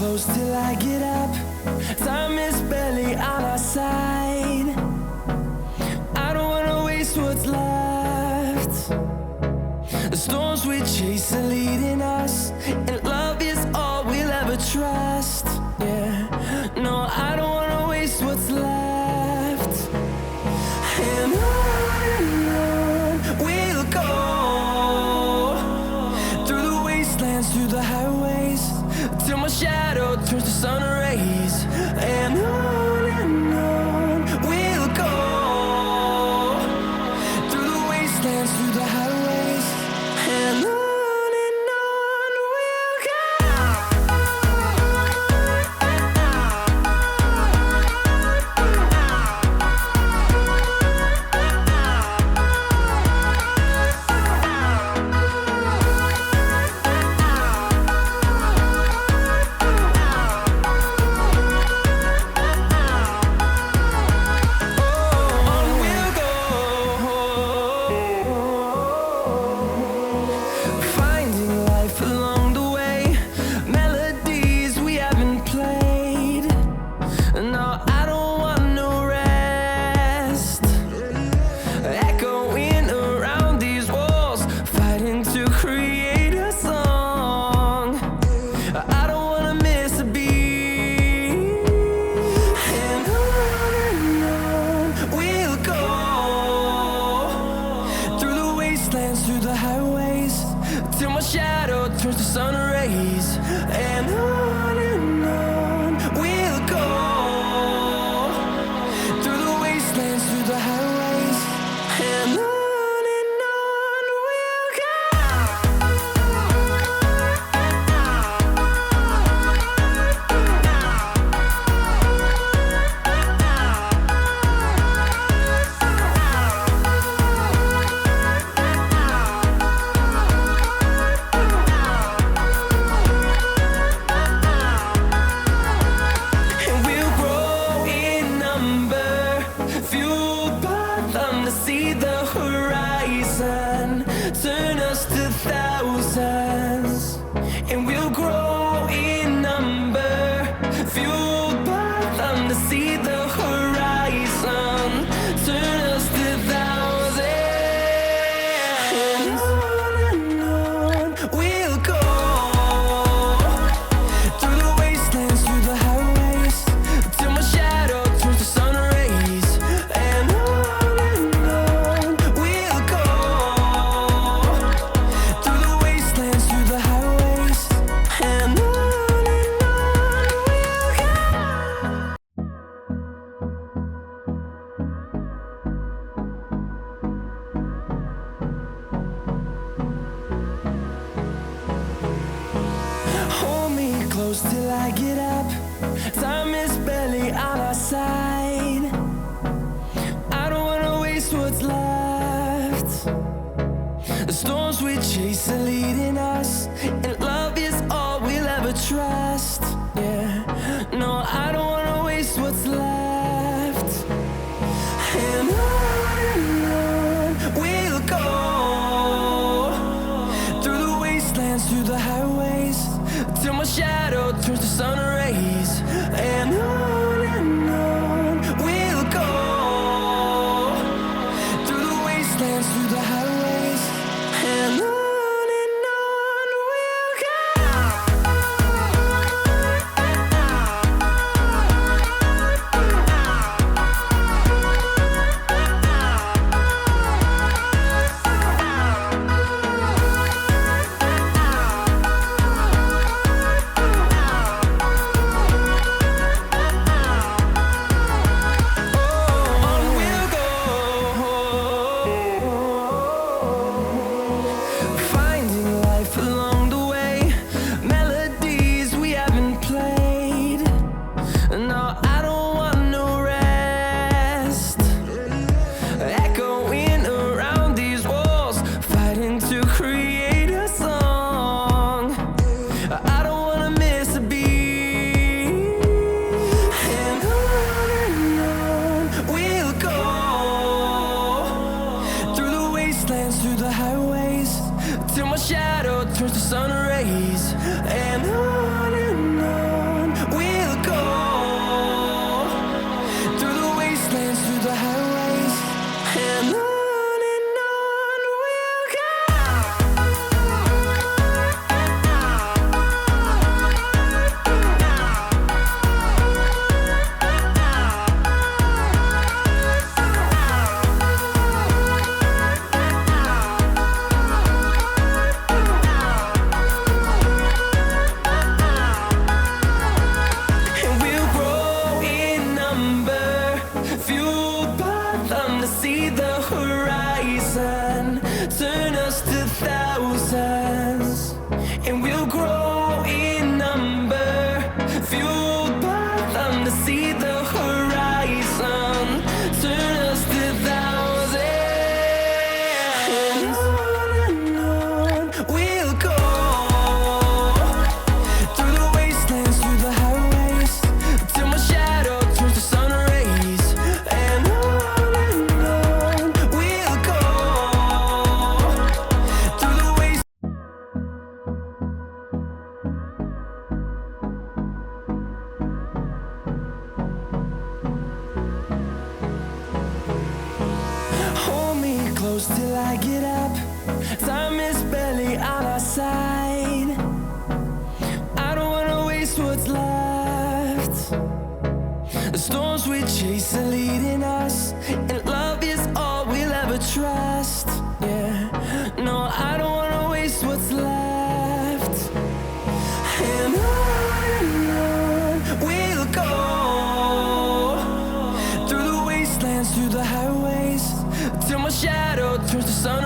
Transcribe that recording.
close till I get up. Time is barely on our side. I don't wanna waste what's left. The storms we chase are leading us, and love is all we'll ever trust. Yeah, no, I don't wanna waste what's left. And on we'll go, through the wastelands, through the highways, till my shadow turns to sun rays. And on we'll go, through the wastelands, through the highways, and on we'll go. Through the highways, till my shadow turns to sun rays. And on we'll go, through the wastelands, through the highways, and on we'll go. See the horizon turn us to thousands, and we'll grow in number, fueled by them. To see the horizon turn us to thousands, and on we'll go, through the wastelands, through the highways, till my shadow turns to sun rays. And close till I get up. Time is barely on our side. I don't wanna waste what's left. The storms we chase are leading us, and love is all we'll ever trust. Yeah, no, I don't wanna waste what's left. And on we'll go, through the wastelands, through the highways, till my shadow turns to sun rays. And on shadows till I get up. Time is barely on our side. I don't wanna waste what's left. The storms we chase are leading us, and love is all we'll ever trust. Yeah, no, I don't wanna waste what's left. And on we'll go, through the wastelands, through the highways, till my shadow turns to sun